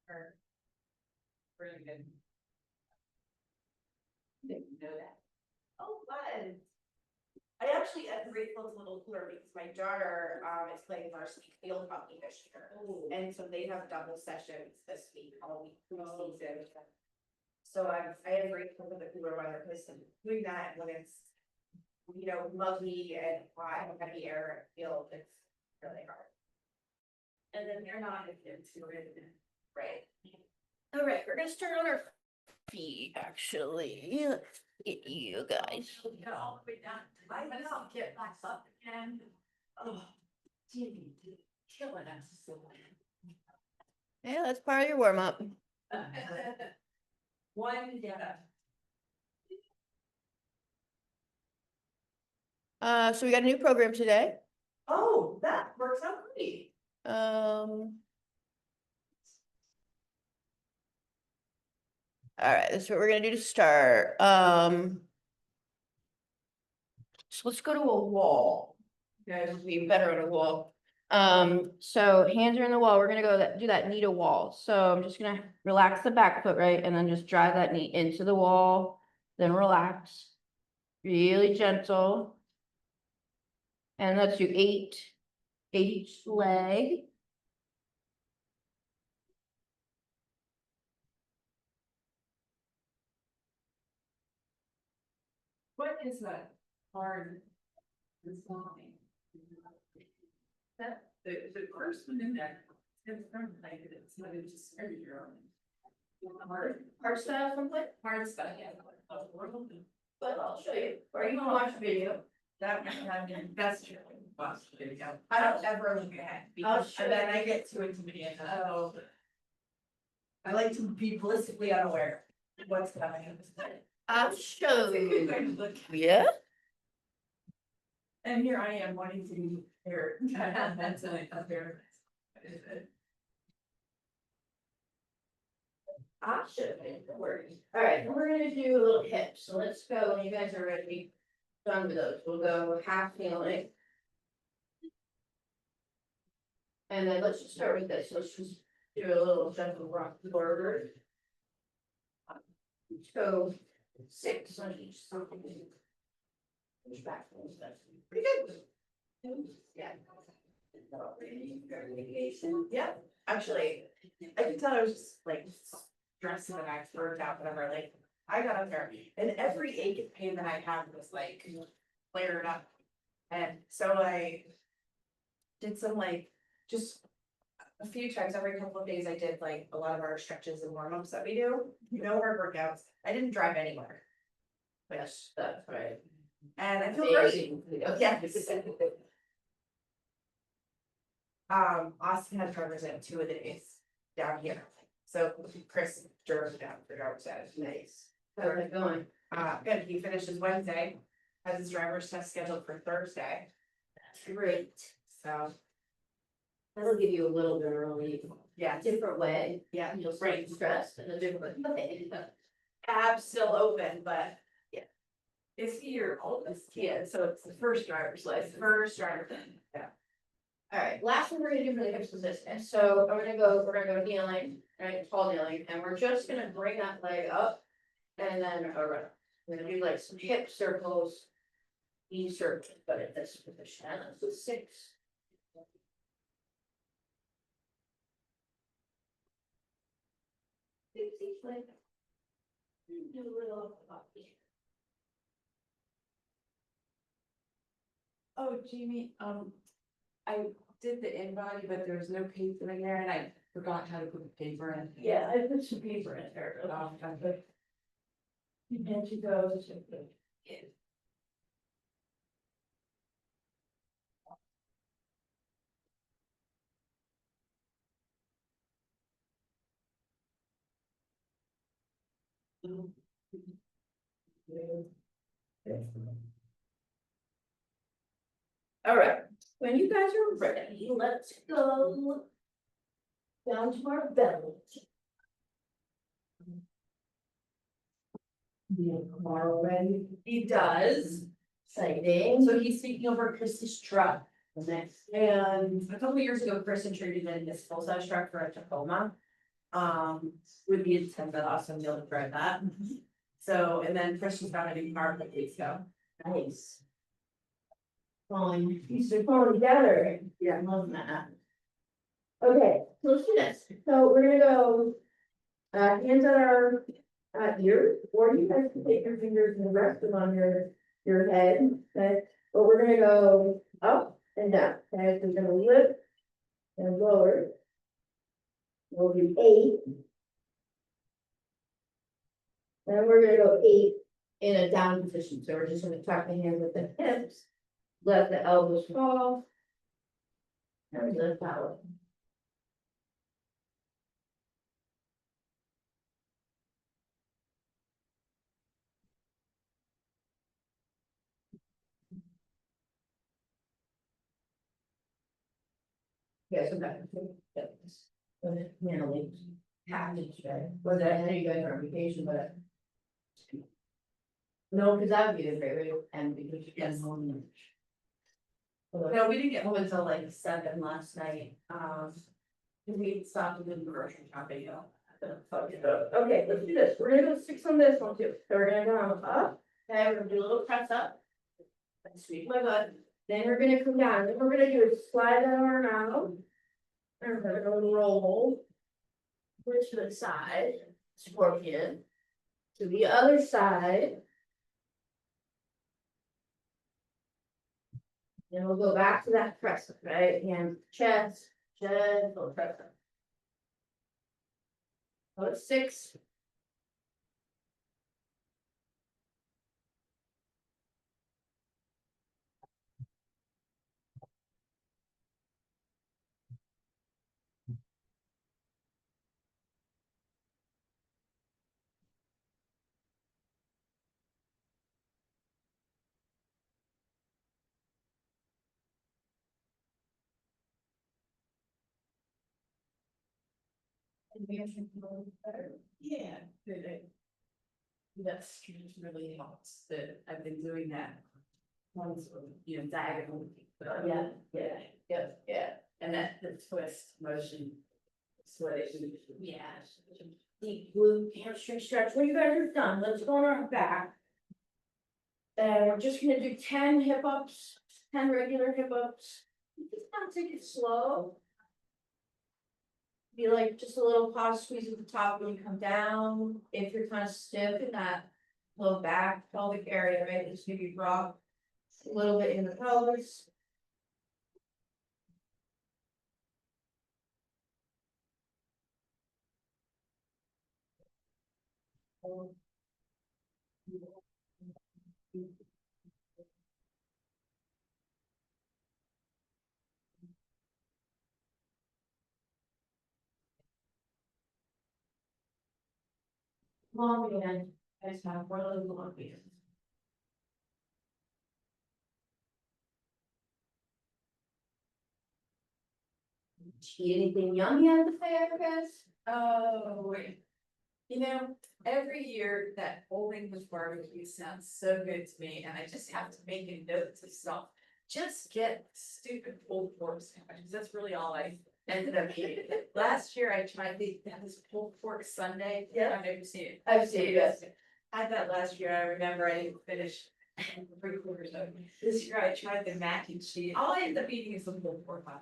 Or really good. Didn't know that. Oh, fun. I actually am grateful it's a little cooler because my daughter is playing varsity field hockey this year. And so they have double sessions this week, all week preseason. So I am grateful for the cooler weather because doing that when it's, you know, muggy and hot, heavy air field, it's really hard. And then they're not into it. Right. All right, we're gonna start on our feet, actually. Let's get you guys. Get all the way down. I will get back up again. Oh, Jimmy, killing us. Yeah, that's part of your warm up. One, yeah. So we got a new program today. Oh, that works out great. All right, that's what we're gonna do to start. So let's go to a wall. You guys will be better on a wall. So hands are in the wall. We're gonna do that knee to wall. So I'm just gonna relax the back foot, right? And then just drive that knee into the wall, then relax. Really gentle. And let's do eight each leg. What is that hard? Islamic? That, the first one in there, it's from like, it's not just your own. Hard style from what? Hard stuff, yeah. But I'll show you, or you can watch the video. That, that's true. Watch the video. I don't ever look ahead I'll because show then I get too intimidated. Oh. I like to be blissfully unaware of what's coming. I'll show That's a good way to you. look. Yeah, And here I am wanting to be here. That's up there. I should have been, don't worry. All right, we're gonna do a little hip, so let's go, when you guys are ready, done with those, we'll go half kneeling. And then let's just start with this, let's just do a little gentle rock forward. Let's go 6 on each side. Push back, that's pretty good. Yeah. Yeah, actually, I can tell I was just like stressing the next worked out, whatever, like, I got up there and every ache and pain that I had was like flared up. And so I did some like, just a few times every couple of days, I did like a lot of our stretches and warm ups that we do, no hard workouts. I didn't drive anywhere. Yes, that's right. And I feel great. Amazing. Yes. Austin had drivers in 2 of the days down here. So Chris drove down for driver's ed. Nice. How's it going? Good, he finishes Wednesday, has his driver's test scheduled for Thursday, That's great. so, That'll give you a little bit of relief, yeah, different way, yeah, you'll right. stay stressed in a different way. Cab's still open, but Is he your oldest kid? So it's the first driver's license. first driver thing, yeah. All right, last one we're gonna do for the hips is this, and so we're gonna go kneeling, right, tall kneeling, and we're just gonna bring that leg up. And then around, we're gonna do like some hip circles. Knee circles, but in this position, so 6. Each leg. Do a little body. Oh, Jamie, I did the in-body, but there was no paper in there and I forgot how to put the paper in. Yeah, I put some paper in there. But And she goes. All right, when you guys are ready, let's go down to our belly. Tomorrow already. He does. Exciting. So he's speaking over Chris's truck, Next, and a couple years ago, Chris introduced in his full-size truck for a Tacoma. With the intent that also be able to drive that. So, and then Chris just got a new car a couple weeks ago. Nice. Falling, these are falling together. Yeah, I'm loving that. Okay, so let's do this. So we're gonna go. Hands at our, ears, or you guys can take your fingers and rest them on your head, okay? But we're gonna go up and down, okay? So we're gonna lift and lower. We'll do 8. Then we're gonna go 8 in a down position, so we're just gonna tuck the hands with the hips, let the elbows fall. And lift that way. Yeah, so that. Mentally, package, right? Was I know you guys are on vacation, but. No, because that would be the favorite, and because you get home. No, we didn't get home until like 7 last night, we stopped to do the grocery shopping, Okay, let's do this, we're gonna go 6 on this one too, so we're gonna go up, okay, we're gonna do a little press up. Sweep my butt, then we're gonna come down, then we're gonna do is slide that arm out. And we're gonna roll. Push to the side, scorpion. To the other side. Then we'll go back to that press up, right, hand, chest, gentle press up. Oh, it's 6. Yeah, that's really helps, that I've been doing that. Once, diagonal. Yeah. And that, the twist motion. Is what it is. Yeah. Deep glute hamstring stretch. When you guys are done, let's go on our back. And we're just gonna do 10 hip ups, 10 regular hip ups. Just kind of take it slow. Be like just a little pause squeeze at the top when you come down. If you're kind of stiff in that low back pelvic area, right? Just maybe rock a little bit in the pelvis. Long again, I just have 1 of those long pieces. Eat anything yummy out of the fair, guys? Oh, wait. Every year that Old English barbecue sounds so good to me, and I just have to make a note to self. Just get stupid pulled pork sandwiches, that's really all I ended up eating. Last year I tried this pulled pork Sunday. Yeah. I've never seen it. I've seen it, yes. Had that last year, I remember I didn't finish 3/4 of it. This year I tried the mac and cheese, all I ended up eating is the pulled pork pie.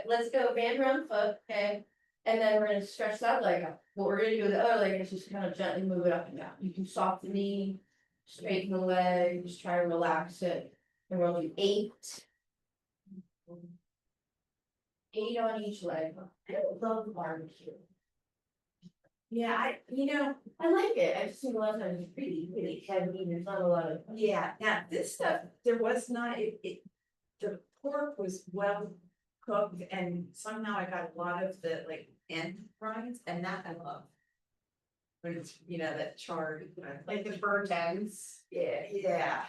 Let's go band around foot, okay? And then we're gonna stretch that leg up. What we're gonna do with the other leg is just kind of gently move it up and down. You can soften the knee, straighten the leg, just try to relax it. And we'll do 8. 8 on each leg. I love barbecue. Yeah, I like it. I've seen a lot of times it's really heavy. There's not a lot of. yeah, now this stuff, there was not, the pork was well cooked and somehow I got a lot of the like end rinds and that I love. When it's, that charred, like the burnt ends. Yeah.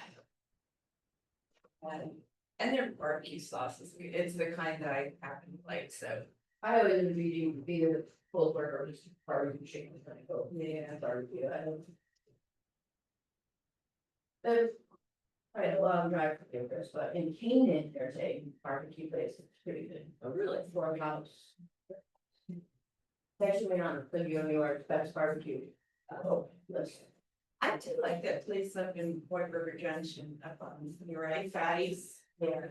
And their barbecue sauce it's the kind that I happen to like, so. I always end up eating either full burger or just barbecue chicken. Yeah. Barbecue. Quite a long drive for Chris, but in Canaan, there's a barbecue place that's pretty good. Oh, really? For a house. It's actually on the New York best barbecue. Oh, listen. I do like that place up in White River Junction, up on, you're right, Fatty's. Yeah.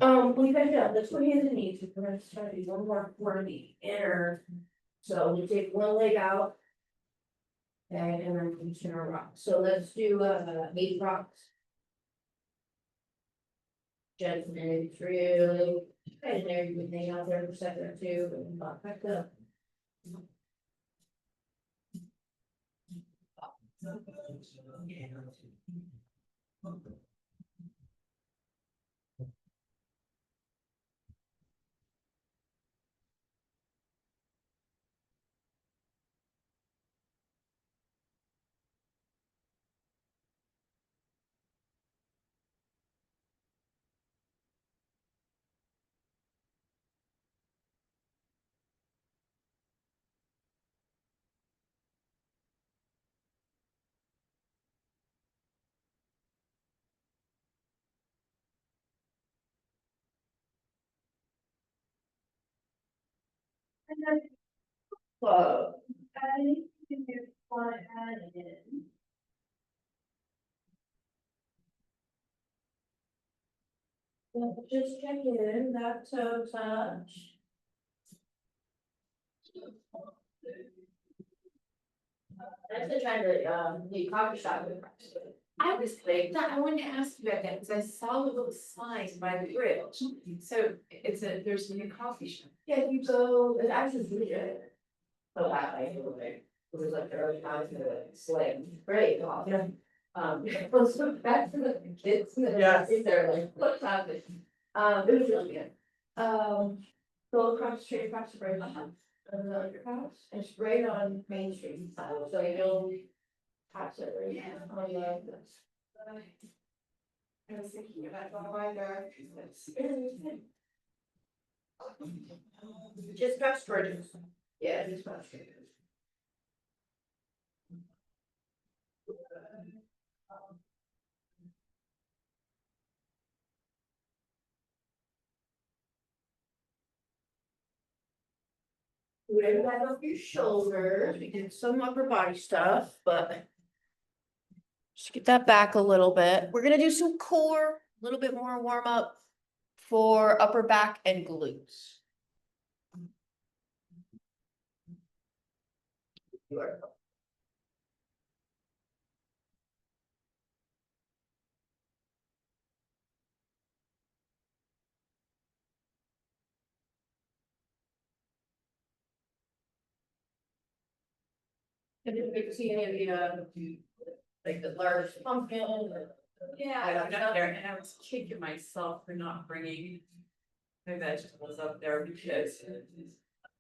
We found out, let's go hands and knees, we're gonna try to do one more for the inner. So we take one leg out. Okay, and then we turn our rock, so let's do 8 rocks. Just minutes, really, and everything out there for a second or two, and pop back up. And then, whoa, I think you want to add in. Just check in that toe touch. That's the kind of, the coffee shop. I was thinking, I wanted to ask you about that, because I saw the little signs by the bridge. So there's a new coffee shop. Yeah, you go, it actually really good. Oh, that way, it was like the early times of the slam, great coffee. Let's go back to the kids. Yes. They're like, what's happening? It was really good. Go across, straight across the bridge. Of the underpass, and it's right on Main Street, so you'll pass it right on the. I was thinking about going by there. Just past George's. Yeah, just past George's. Whatever that off your shoulders, we did some upper body stuff, but. Just get that back a little bit. We're gonna do some core, a little bit more warm up for upper back and glutes. Have you seen any of the, like the large pumpkin? Yeah, I went up there and I was kicking myself for not bringing my vegetables up there, because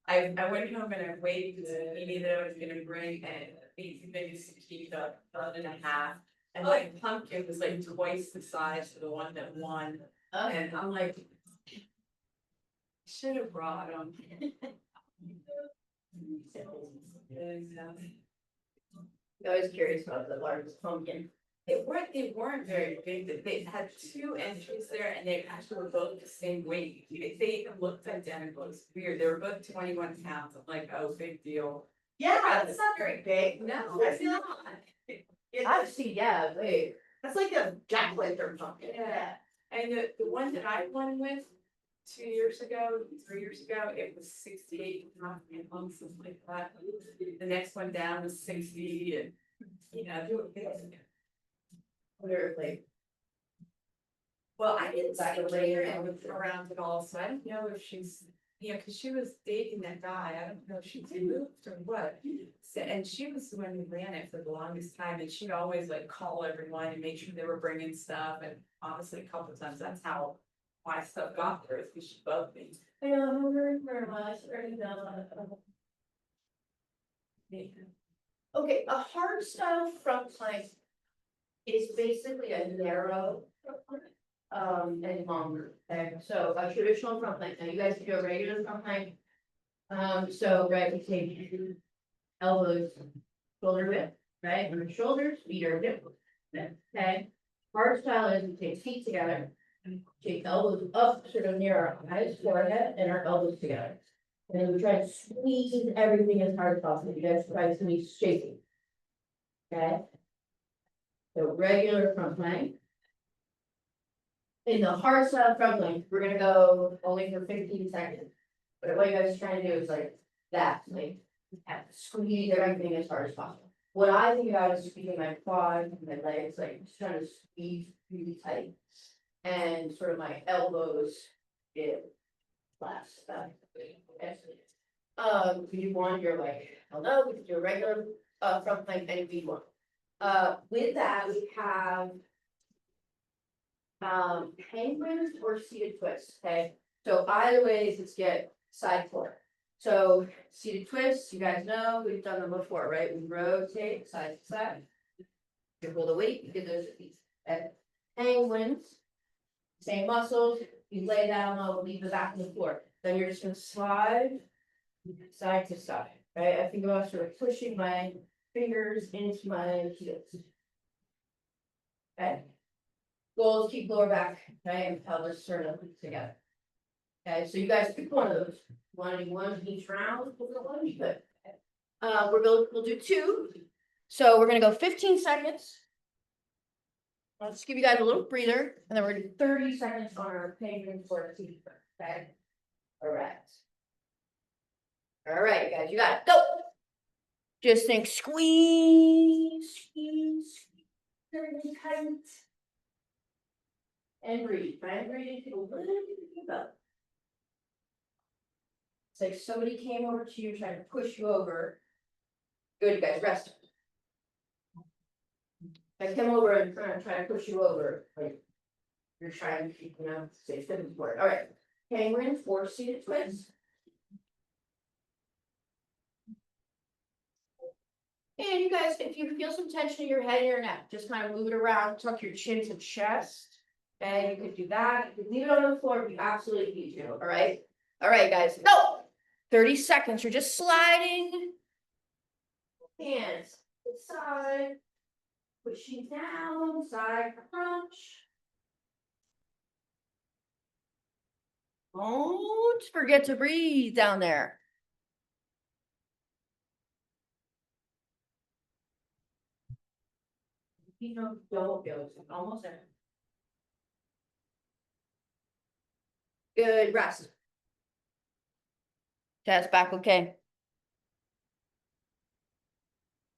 I went home and I weighed the zucchini that I was gonna bring, and maybe zucchini about a pound and a half. And like pumpkin was like twice the size of the one that won, and I'm like, should have brought them. I was curious about the largest pumpkin. They weren't very big, they had 2 entries there, and they actually were both the same weight, they even looked identical, it's weird, they were both 21 pounds, I'm like, oh, big deal. Yeah, it's not very big. No, It's it's not. not. I've seen, yeah, wait, that's like a jack lantern pumpkin. Yeah, and the one that I won with 2 years ago, 3 years ago, it was 68 pounds, something like that. The next one down was 60, and, you know, Literally. well, I didn't Back see in the her day, and around at all, so I don't know if she's, you know, cause she was dating that guy, I don't know if she moved or what. So, and she was the one who ran it for the longest time, and she'd always like call everyone and make sure they were bringing stuff, and honestly, a couple of times, that's how my stuff got there, is because she bugged me. I know, I'm very much, okay, a hard style front plank is basically a narrow front plank, and longer, okay, so a traditional front plank, now you guys can do a regular front plank. So, right, we take elbows, shoulder width, right? On your shoulders, feet are hip. Okay, hard style is we take feet together, take elbows up sort of near our eyes, forehead, and our elbows together. And then we try to squeeze everything as hard as possible. You guys try to squeeze shaking. Okay? So regular front plank. In the hard style front plank, we're gonna go only for 15 seconds. But what you guys are trying to do is like that, like have to squeeze everything as hard as possible. What I think about is squeezing my quads and my legs, like just trying to squeeze really tight. And sort of my elbows get flaps. If you want, you're like, hello, we can do a regular front plank, any you want. With that, we have penguins or seated twists, okay? So either way, let's get side forward. So seated twists, you guys know, we've done them before, right? We rotate side to side. You pull the weight, you get those at these. And penguins, same muscles, you lay down, I'll leave the back on the floor. Then you're just gonna slide side to side, right? I think about sort of pushing my fingers into my heels. Okay. Goal is keep lower back, okay, and pelvis sort of together. Okay, so you guys pick one of those. Want to do one each round? We'll do two. So we're gonna go 15 seconds. I'll just give you guys a little breather, and then we're gonna do 30 seconds on our penguin for the teeth. Okay. All right. All right, guys, you got it. Go. Just think squeeze, squeeze, squeeze, tight. And breathe. Try and breathe into a little bit of up. It's like somebody came over to you trying to push you over. Good, you guys, rest. If I come over and try to push you over, like you're trying to keep, stay fit and forward. All right. Penguin, 4 seated twists. And you guys, if you feel some tension in your head and your neck, just kind of move it around, tuck your chin to chest. And you could do that. You could leave it on the floor if you absolutely need to. All right. All right, guys. Go. 30 seconds. You're just sliding. Hands to the side. Pushing down. Side crunch. Don't forget to breathe down there. Don't go. Almost there. Good rest. Chest back, okay.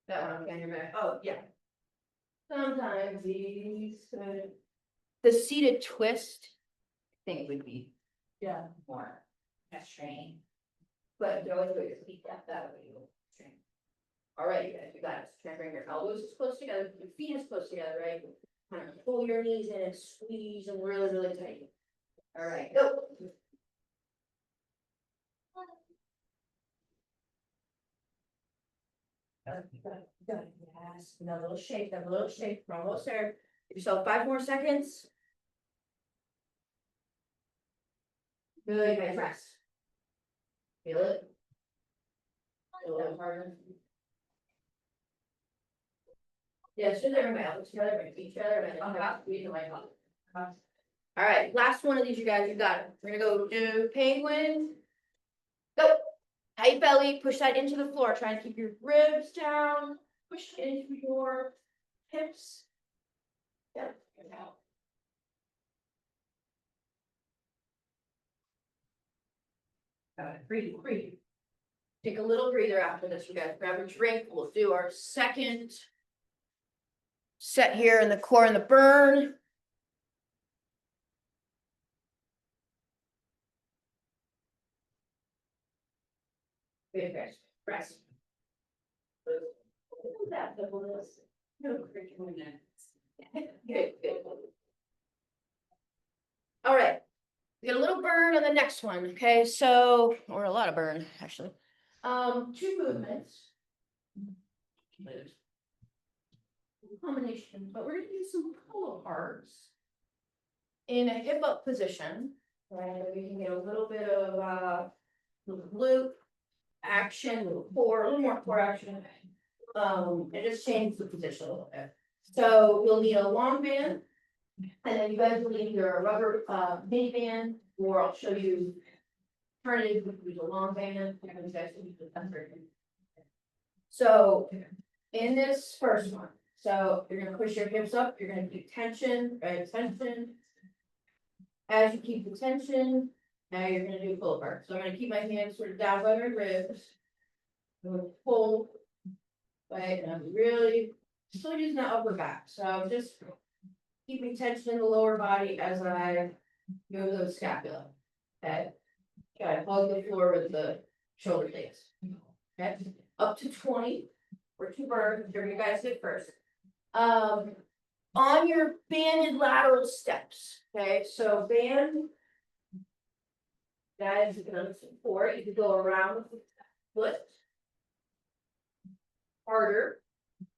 That one, okay, you're back. Oh, yeah. Sometimes these, the seated twist, I think would be. Yeah. More. That's training. But you always put your feet that way. You will train. All right, you guys, you got it. Try to bring your elbows as close together, your feet as close together, right? Kind of pull your knees in and squeeze them really, really tight. All right, go. Good, yes, another little shake, we're almost there. Give yourself 5 more seconds. Good, guys, rest. Feel it? A little harder. Yeah, so there, my elbows together, my feet together, my all right, last one of these, you guys, you got it. We're gonna go do penguin. Go. Tight belly, push that into the floor. Try and keep your ribs down. Push into your hips. Yep. Breathe, breathe. Take a little breather after this, you guys. Grab a drink. We'll do our second set here in the core and the burn. Good, guys. Rest. Good, good. All right. We get a little burn on the next one, okay? So, or a lot of burn, actually. 2 movements. Combination, but we're gonna do some pull aparts in a hip up position, right? We can get a little bit of glute action, a little more core action. and just change the position a little bit. So you'll need a long band. And then you guys will need your rubber, mini band, or I'll show you. Alternative, we use a long band, and you guys can use the temporary. So, in this first one, so you're gonna push your hips up, you're gonna keep tension, right, tension. As you keep the tension, now you're gonna do pull apart, so I'm gonna keep my hands sort of down by my ribs. I'm gonna pull. Right, and I'm really, still using the upper back, so I'm just. Keeping tension in the lower body as I move the scapula. Okay. Okay, hug the floor with the shoulder blades. Okay, up to 20. Or 2 birds, whichever you guys did first. On your banded lateral steps, okay, so band. Guys, you can support, you can go around the foot. Harder,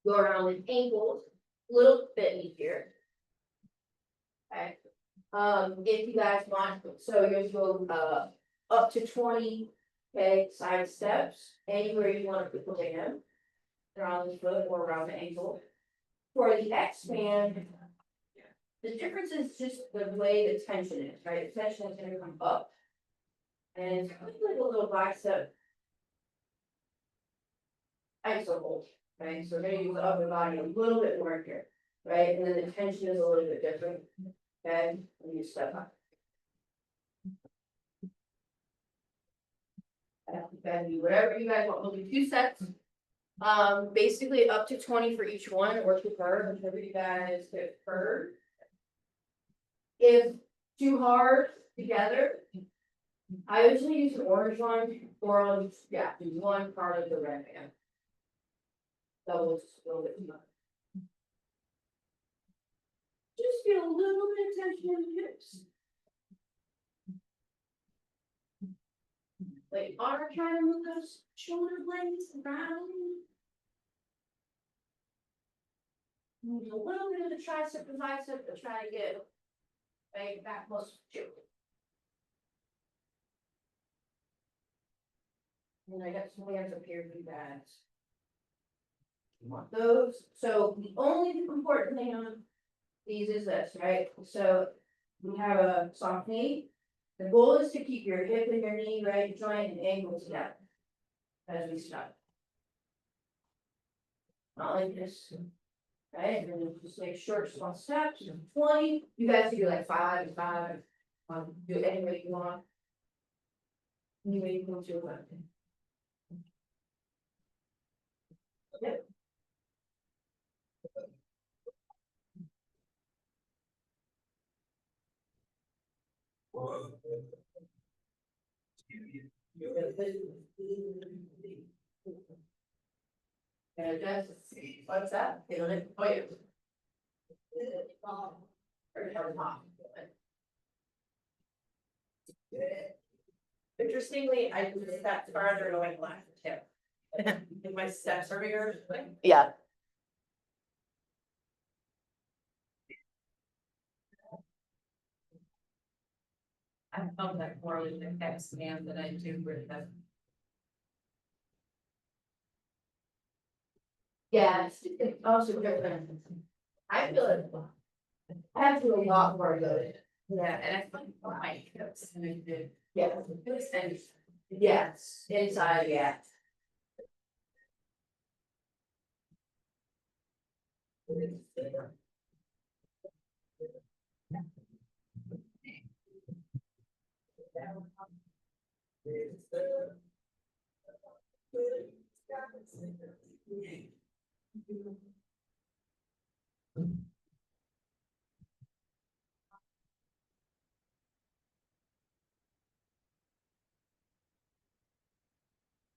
go around with ankles, little bit easier. Okay, if you guys want, so you're going up to 20, okay, side steps, anywhere you want to put the hand. Around the foot or around the ankle. For the X band. The difference is just the way the tension is, right, the tension is gonna come up. And it's kind of like a little bicep. Iso hold, right, so we're gonna use the upper body a little bit more here, right, and then the tension is a little bit different. Okay, when you step up. Then do whatever you guys want, we'll do 2 sets. Basically up to 20 for each one or 2 per, whichever you guys prefer. If too hard together. I usually use an orange one or on, yeah, do one part of the red band. That was a little bit too much. Just feel a little bit of tension in the hips. Like, are trying to move those shoulder blades around. Move a little bit of the tricep and bicep to try to get back muscle too. And I got some hands up here for you guys. You want those? So the only important thing on these is this, right? So we have a soft knee. The goal is to keep your hip and your knee, right, joint and ankle together. As we start. Not like this. Right, and then just make short, small steps, 20, you guys can do like 5 and 5, do it any way you want. Any way you want to. Okay. And just, what's that? It'll, oh yeah. Very hard top. Interestingly, I do steps farther going left too. If my steps are bigger. Yeah. I found that more with the CAT scan than I do with the. Yeah, it's also different. I feel it. I feel a lot more good. Yeah, and I find my hips and I did. Yeah. And Yes, inside, yeah.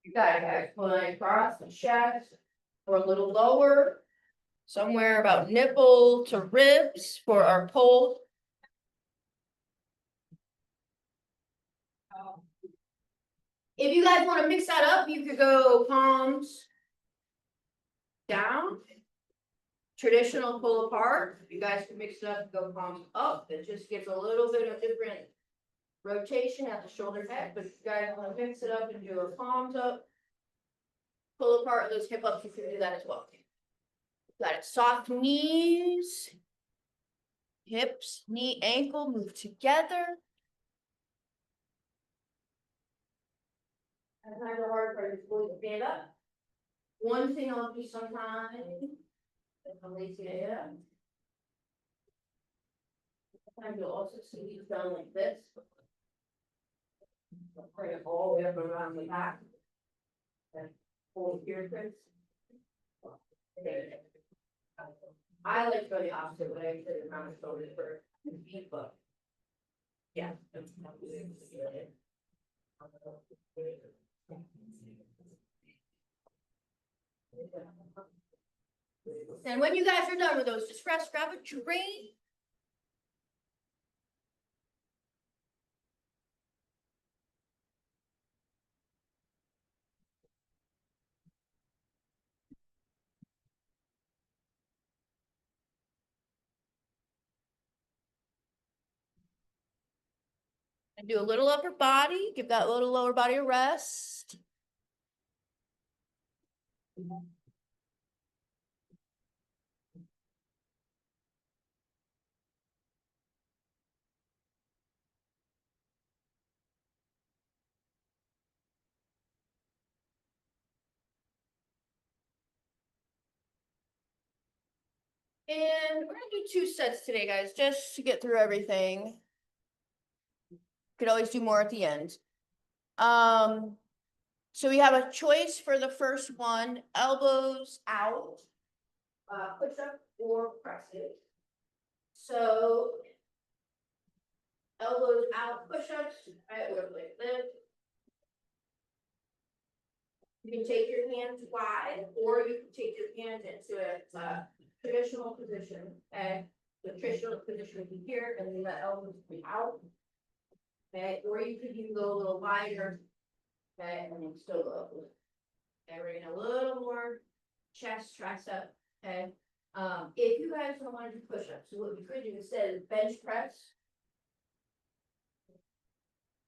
You gotta put across the chest or a little lower. Somewhere about nipple to ribs for our pull. If you guys wanna mix that up, you could go palms down. Traditional pull apart, you guys can mix it up, and go palms up, it just gives a little bit of different rotation at the shoulder head, but if you guys wanna mix it up and do a palms up. pull apart those hip ups, you can do that as well. Got it, soft knees. Hips, knee, ankle, move together. And kind of hard for you to stand up. One thing I'll do sometimes. If I'm lazy to get up. Sometimes you'll also see these done like this. Bring it all the way up around the back. And hold here, Chris. I like to go the opposite way, sit around the shoulders for feet, but. Yeah. And when you guys are done with those, just rest, grab a drink. And do a little upper body, give that little lower body a rest. And we're gonna do 2 sets today, guys, just to get through everything. Could always do more at the end. So we have a choice for the first one, elbows out, push up or presses. So elbows out, push ups, right, or like this. You can take your hands wide, or you can take your hands into a traditional position, okay? The traditional position would be here, and then the elbows would be out. Okay, or you could even go a little wider, okay, and then still go up. Okay, we're gonna a little more chest, tricep, okay? If you guys don't want to do push-ups, so what we could do instead is bench press.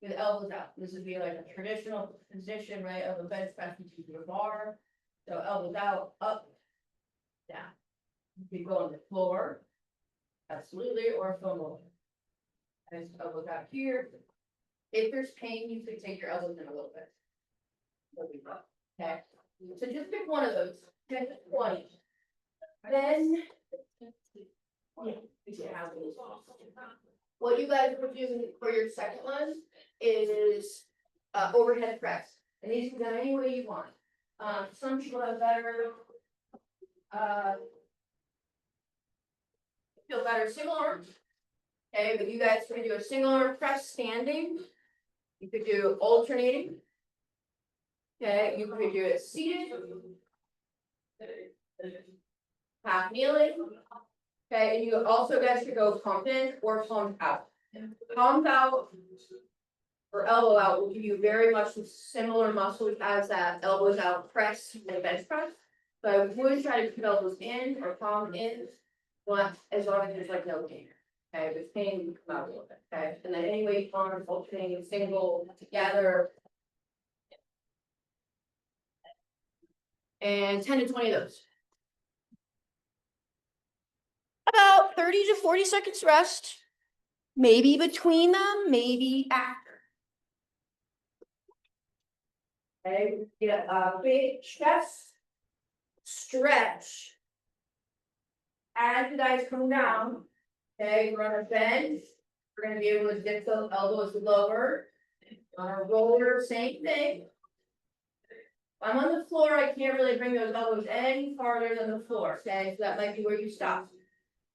With elbows out, this would be like a traditional position, right, of a bench press, you keep your bar. So elbows out, up, down. You could go on the floor, absolutely, or foam roller. And elbows out here. If there's pain, you could take your elbows in a little bit. Okay, so just pick one of those, 10 to 20. Then. What you guys would do for your second one is overhead press. And these can be done any way you want. Some people have better feel better single arm. Okay, but you guys can do a single arm press standing. You could do alternating. Okay, you could do it seated. Half kneeling. Okay, and you also guys could go pump in or pump out. Pump out or elbow out will give you very much similar muscles as that elbows out press and bench press. So I would try to put elbows in or palm in, but as long as there's like no pain. Okay, if it's pain, you come out a little bit. Okay, and then anyway, palm, alternating, single, together. And 10 to 20 of those. About 30 to 40 seconds rest. Maybe between them, maybe after. Okay, get a big chest stretch. As you guys come down, okay, we're on a bend. We're gonna be able to dip those elbows lower. On a roller, same thing. I'm on the floor, I can't really bring those elbows any farther than the floor, okay, so that might be where you stop.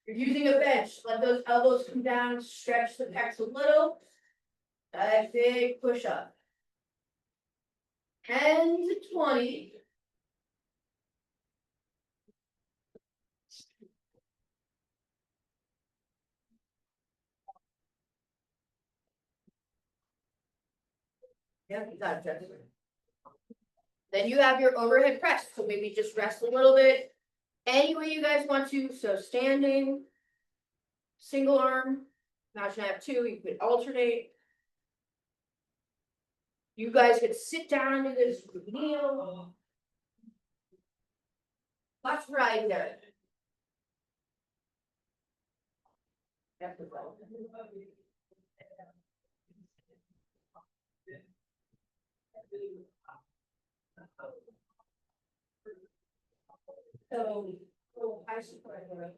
You're using a bench, let those elbows come down, stretch the pecs a little. A big push up. 10 to 20. Yeah, you got it. Then you have your overhead press, so maybe just rest a little bit. Any way you guys want to, so standing. Single arm, imagine I have 2, you could alternate. You guys could sit down into this, kneel. That's right there. So I support it.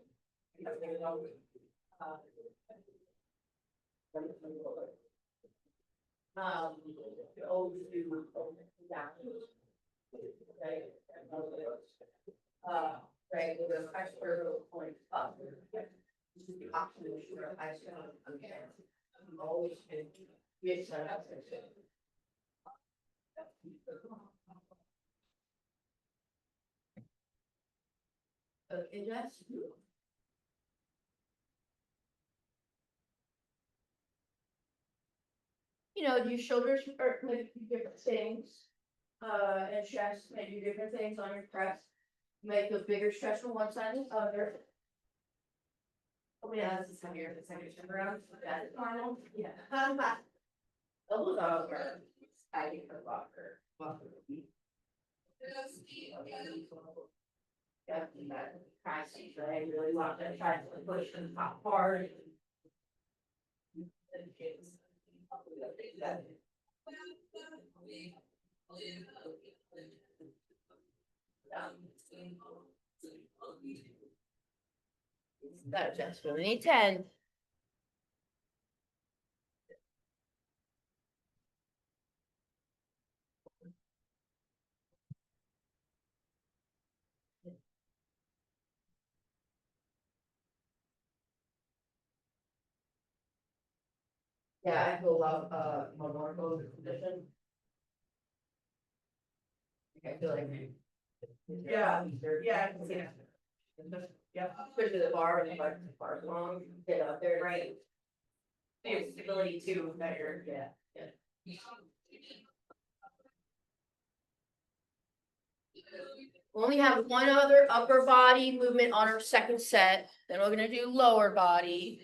Right, with a expert point up. The option is sure I should, okay, I'm always been, yes, I have to. Okay, that's. You know, your shoulders are like do different things. And chest may do different things on your press. Make a bigger stretch from one side than the other. Oh yeah, this is heavier, the second turn around, that is normal, yeah. Those are, I think the walker. Definitely that high seat, but I really want to try to push the top part. That adjustment, we need 10. Yeah, I feel love, more position. I feel like. Yeah, yeah, I can see that. Yeah, Especially the bar, and the bar's long, get out there. right. The stability too, that you're, Yeah. We only have one other upper body movement on our second set, then we're gonna do lower body.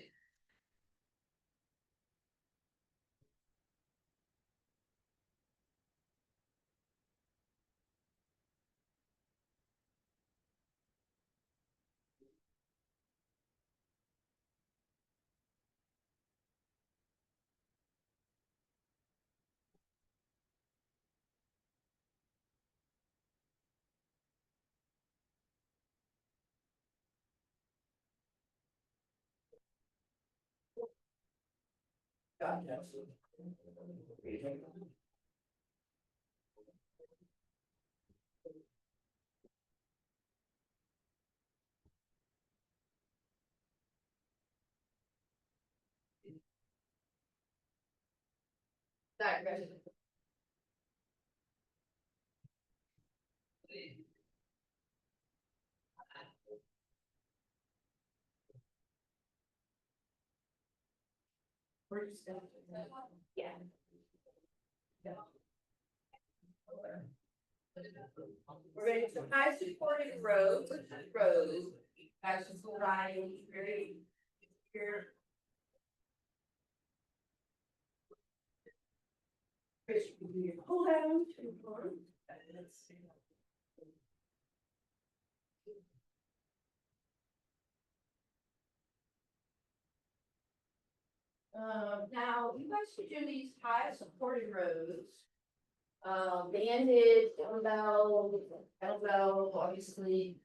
That, we're just gonna. yeah. We're gonna do some high supported rows, Guys, just riding very here. Pull down to one. Now, you guys should do these high supported rows. Banded, elbow, obviously.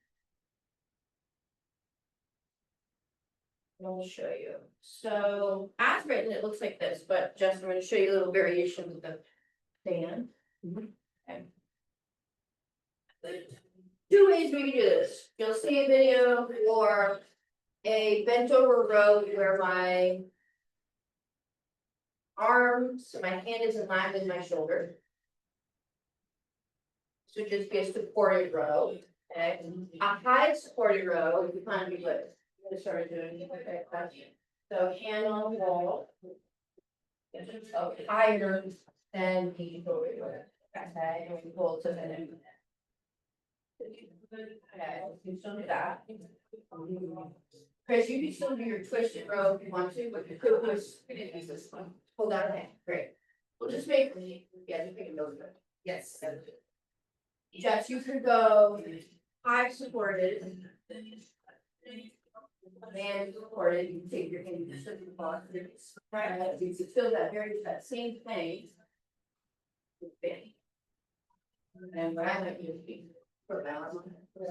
I'll show you. So as written, it looks like this, but just I'm gonna show you a little variation with the band. Okay. Two ways we can do this. You'll see a video or a bent over row where my arms, my hand is in line with my shoulder. So just be a supported row, okay? A high supported row, if you kind of be what I started doing, okay, so hand on the wall. So higher than the shoulder, okay, and we pull to the end. Okay, you can still do that. Chris, you can still do your twisted row if you want to, but you could push, we didn't use this one, hold out a hand, great. We'll just make, yeah, just make a note of it. Yes. Jess, you could go high supported. And supported, you take your hand, you slip the box, right, you feel that that same thing. Bang. And what I like you to be for balance,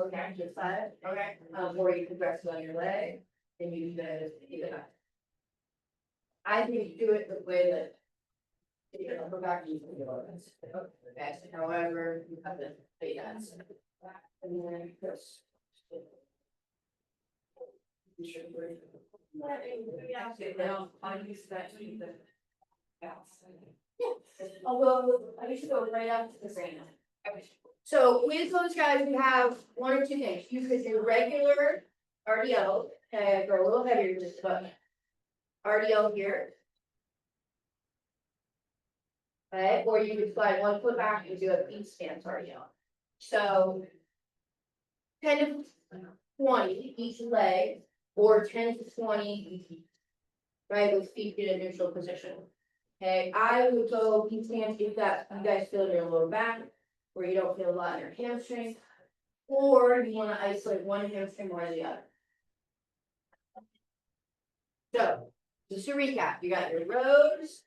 okay, your side, okay, or you can rest on your leg, and you do that. I think you do it the way that. You know, go back to you. Best, however, you have to pay that. And then just. I'll use that to the. Although, I should go right up to the same. So with those guys, we have one or two things. You could do regular RDL, or a little heavier, just but RDL here. Okay, or you could slide 1 foot back and do a beach stance RDL. So 10 to 20 each leg, or 10 to 20, right, with feet in a neutral position. Okay, I would go beach stance if that you guys feel in your lower back, where you don't feel a lot in your hamstring, or you want to isolate one hamstring or the other. So, just to recap, you got your rows,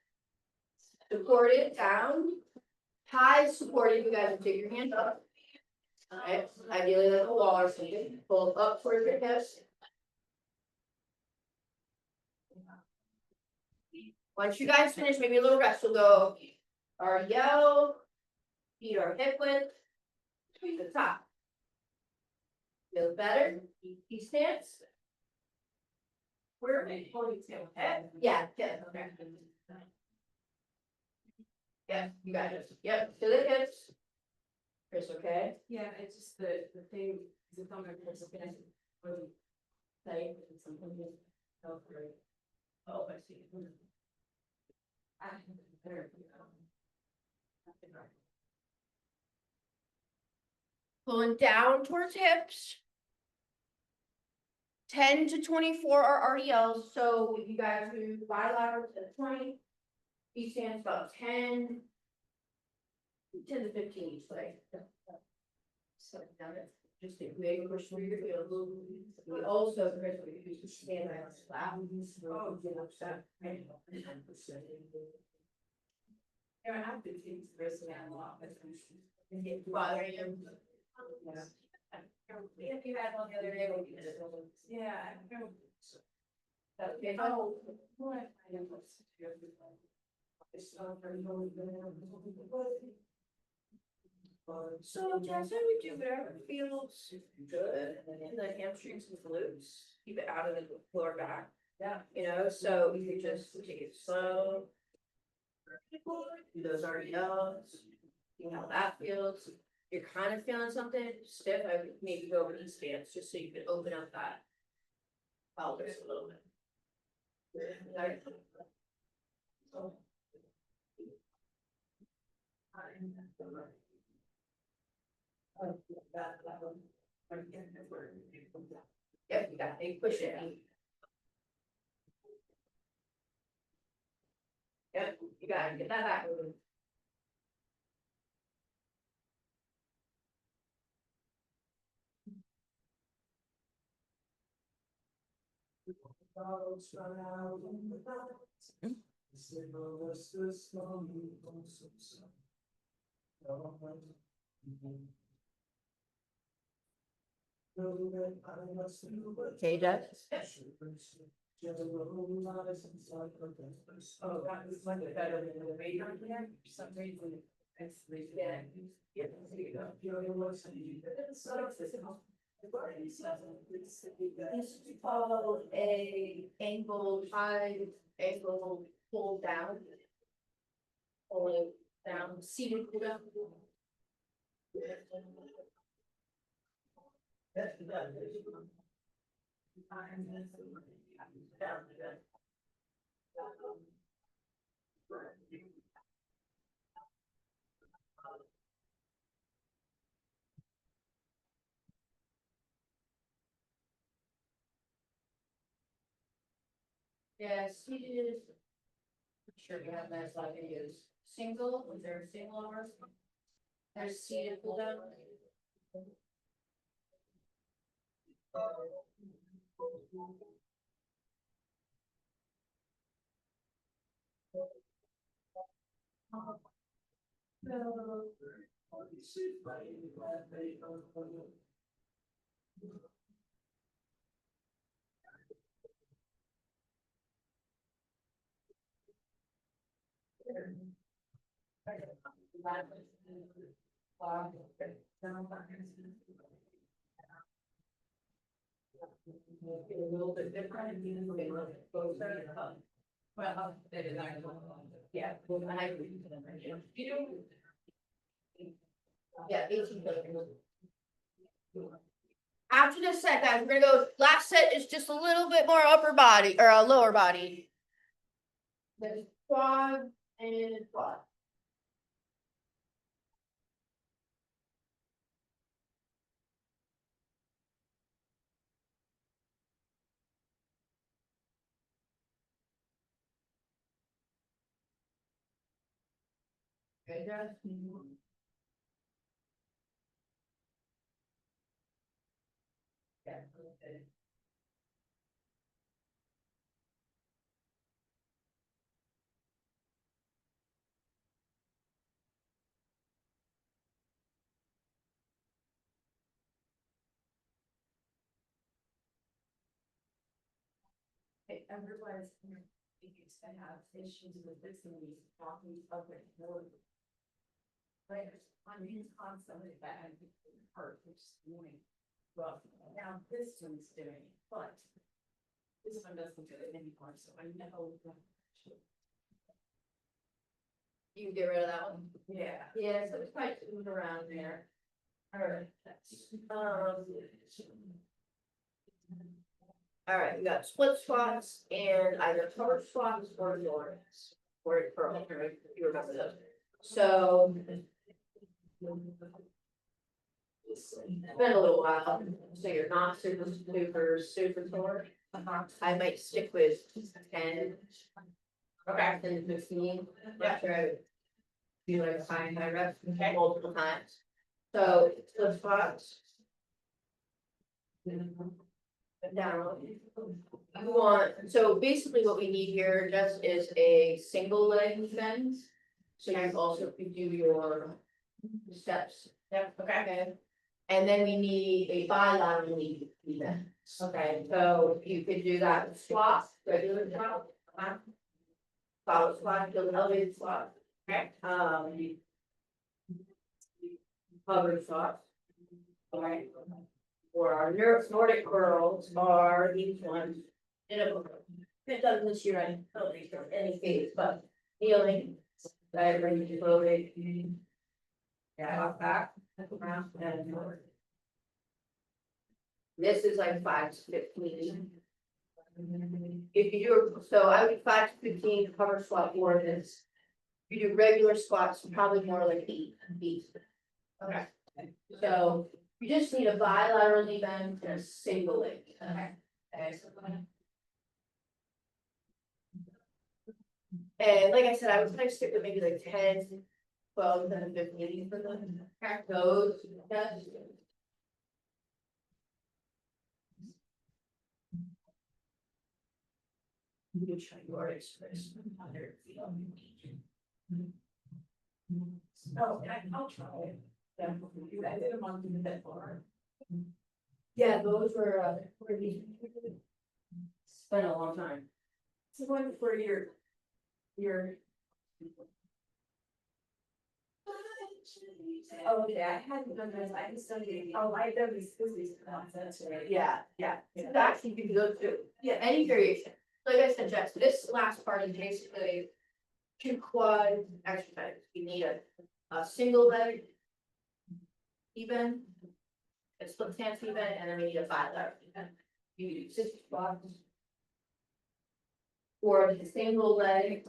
supported down, high supported, you guys will take your hand up. Alright, ideally like a wall or something, pull up towards your hips. Once you guys finish, maybe a little rest, we'll go RDL, feet are hip width, to the top. Feel better, each stance. Where are they? Ponytail head? Yeah, okay. Yeah, you got it, yep, to the hips. Chris, okay? Yeah, it's just the thing, the thumb of the skin. Really tight and something. Oh, I see. There. Pulling down towards hips. 10 to 24 are RDLs, so if you guys do bilateral to 20, each stands about 10 to 15 each leg. So down it, just maybe push through your heels. We also, we stand on slap. Oh, yeah, I've been taking this man a lot. Bothering you. Yeah. If you had one the other day, we'll do this. Yeah, I know. Okay. Oh, what? I know what's. So Jess, I would do whatever feels good, and the hamstrings and glutes, keep it out of the lower back. Yeah. You know, so you could just take it slow. Do those RDLs, see how that feels. You're kind of feeling something stiff, I would maybe go over these stance, just so you can open up that pelvis a little bit. Right. Yep, you got it, push it. Yep, you got it, get that back. Okay, Jeff? Oh, that was much better than the radar there, for some reason. It's, yeah. Yeah. This is called a angle high, angle pull down. Pull down, seated pull down. Yeah, seated. I'm sure you have that slide videos. Single, was there a single or? There's seated pull down. A little bit different, and a little bit closer. Well, it is actually, yeah, well, I agree. You know. Yeah, 18 After this set, guys, we're gonna go, last set is just a little bit more upper body, or a lower body. Then quad and quad. Okay, guys. I realized we used to have issues with this in these copies of it. Like, I mean, constantly bad, hurt, which is annoying. Well, now this one's doing it, but this one doesn't do it anymore, so I know. You can get rid of that one. Yeah. Yeah, so it's probably moving around there. Alright. Alright, we got split squats and either cover squats or Nordics. Or curl, if you remember those. So. It's been a little while, so you're not super sore. I might stick with 10. Okay, and 15. Yeah. Sure. Do like 5 reps multiple times. So split squats. Down. You want, so basically what we need here just is a single leg bend. So you also could do your steps. Yep, okay. Okay. And then we need a bilateral knee bend. Okay, so you could do that with squats, regular squat. Follow squat, do an elevated squat. Okay. Hover squats. Alright. Or our Nordic curls are these ones. It doesn't this year, I don't think there's any case, but kneeling. I bring you slowly. Yeah, off back, around, and forward. This is like 5 to 15. If you do, so I would 5 to 15 cover squat more than. If you do regular squats, probably more like 8 feet. Okay. So you just need a bilateral knee bend and a single leg. Okay. And like I said, I would kind of stick with maybe like 10, 12, and 15 for them. Those. That's. You try your express. Oh, I'll try it. Yeah, I did them on the bed floor. Yeah, those were pretty. It's been a long time. It's the one for your. Oh, yeah, I hadn't done this, I was studying, oh, I done these physics nonsense, right? Yeah. Yeah. So actually, you can go to, yeah, any variation. Like I said, Jess, this last part is basically 2 quad exercises. You need a single leg. Even. A split stance even, and then we need a bilateral even. You do 6 squats. Or the single leg,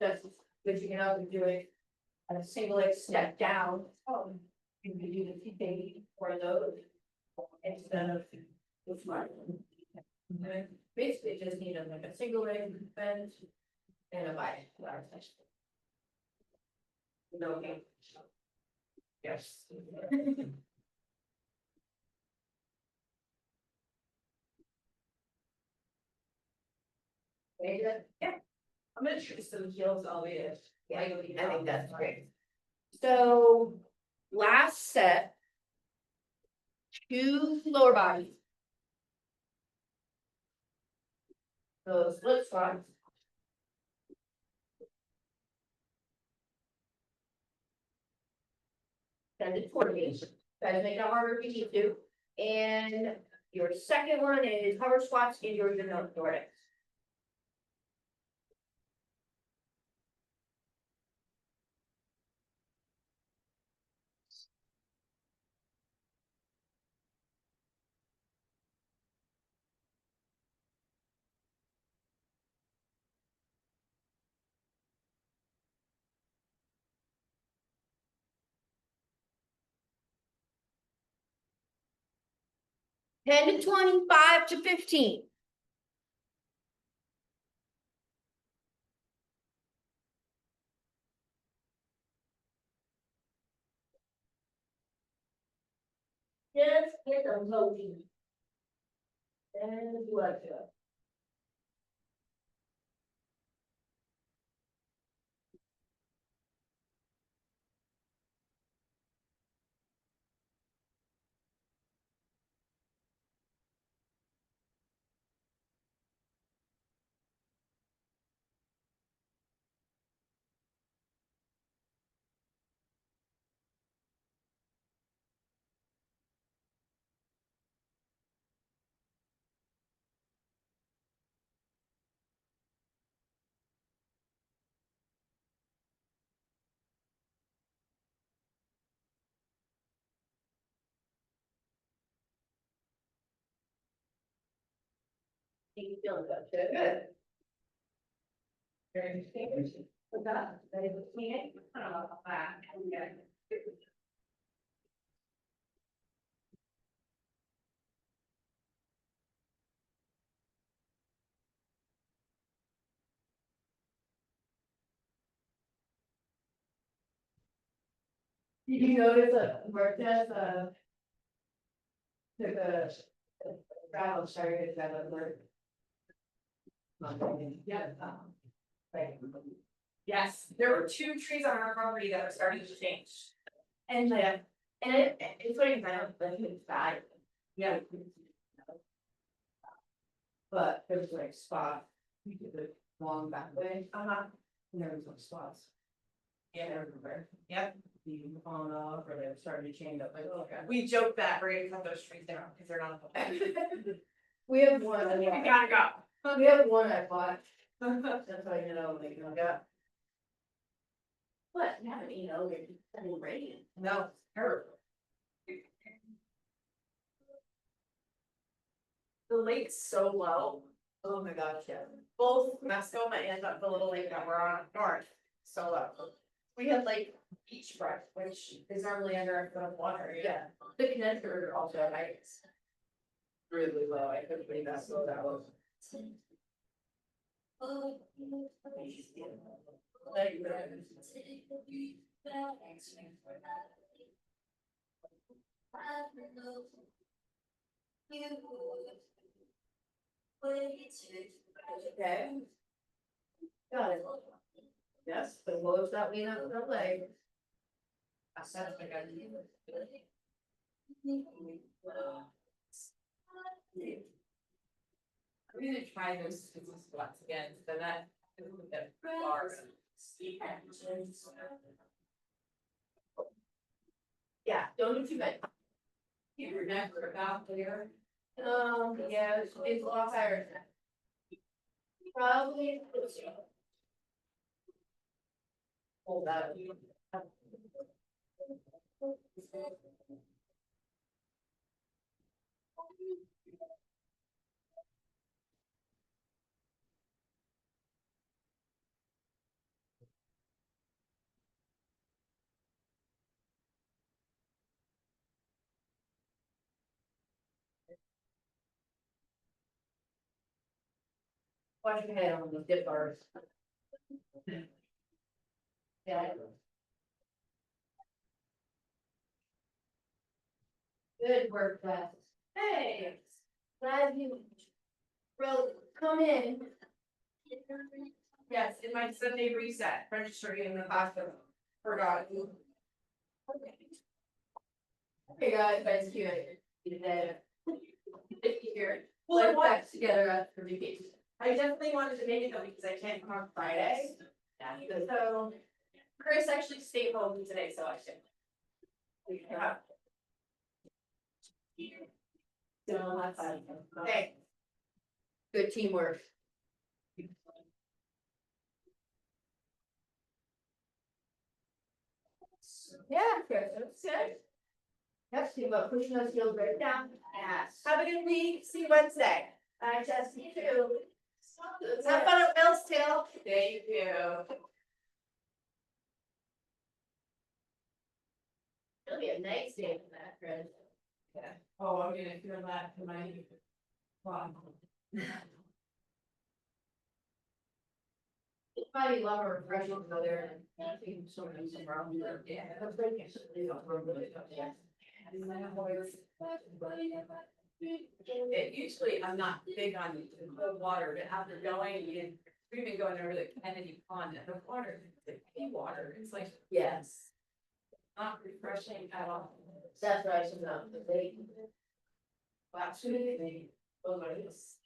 just, which you can also do it. A single leg step down. Oh. You can do the T or those. Instead of which one. Okay. Basically, just need like a single leg bend and a bilateral section. No. Yes. Okay, good. I'm gonna shoot some heels all the way. Yeah, I think that's great. So, last set. 2 lower bodies. So split squats. 10 to 20. Guys, make that harder if you need to. And your second one is hover squats in your Nordics. Ten to 20, 5 to 15. Just get them loading. And what? You feel good. Good. Very good. What's that? Ready to see it? Okay. Did you notice that work test, took a gravel started that at work? Yeah. Right. Yes, there were 2 trees on our property that are starting to change. And it's what kind of like it's bad. Yeah. But there was like spot, we did it long back way, and there was no spots. Yeah. Everywhere. Yep. You on off, or they started to change up, like, oh, okay. We joked that we're gonna cut those trees down because they're not. We have one, We gotta go. we have one I bought, that's how you know, like, yeah. But, yeah, you know, it's raining. No, it's terrible. The lake's so low. Oh my gosh, yeah. Both Mascoma and the little lake that we're on north, so low. We had like beach brush, which is normally under a foot of water. Yeah, the Connecticut River also had ice. Really low, I couldn't believe that's what that was. Okay. Got it. Yes, the wolves that we know the leg. I said it again. I'm gonna try those squats again, so that. Yeah, don't do too bad. Keep your neck about clear. Yeah, it's a lot higher. Probably. Hold that. Watch your head on the dip bars. Yeah. Good work, Beth. Hey, glad you come in. Yes, in my Sunday reset, registering in the hospital, forgot. Hey guys, nice to you today. Here, Well, I let's want- back together after vacation. I definitely wanted to make it though, because I can't come on Friday. So, Chris actually stayed home today, so I should. Yeah. Don't have fun. Thanks. Good teamwork. Yeah, Chris, that's good. Yep, see about pushing those heels right down. Yes. Have a good week, see you Wednesday. I just need to. Have fun at Bill's Tail. Thank you. It'll be a nice day for that, Chris. Oh, I'm gonna feel that in my. Wow. It's probably a lot of refreshing to go there and I think so many around there. Yeah. That's very nice. Yeah. It usually, I'm not big on cold water, but after going, we've been going over the Kennedy Pond and the water, the pea water, it's like Yes, not refreshing at all. that's right, so now, they. Actually, they, oh my goodness.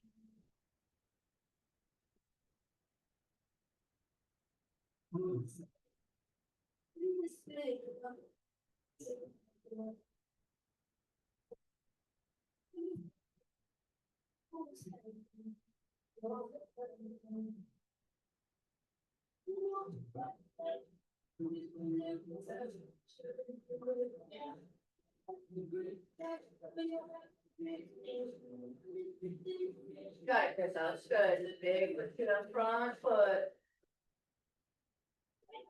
Got it, Chris, that's good, the big, let's get up front foot.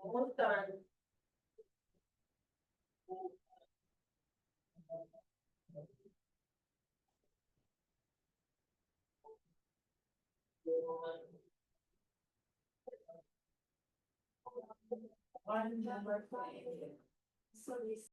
Almost done. One number five. So these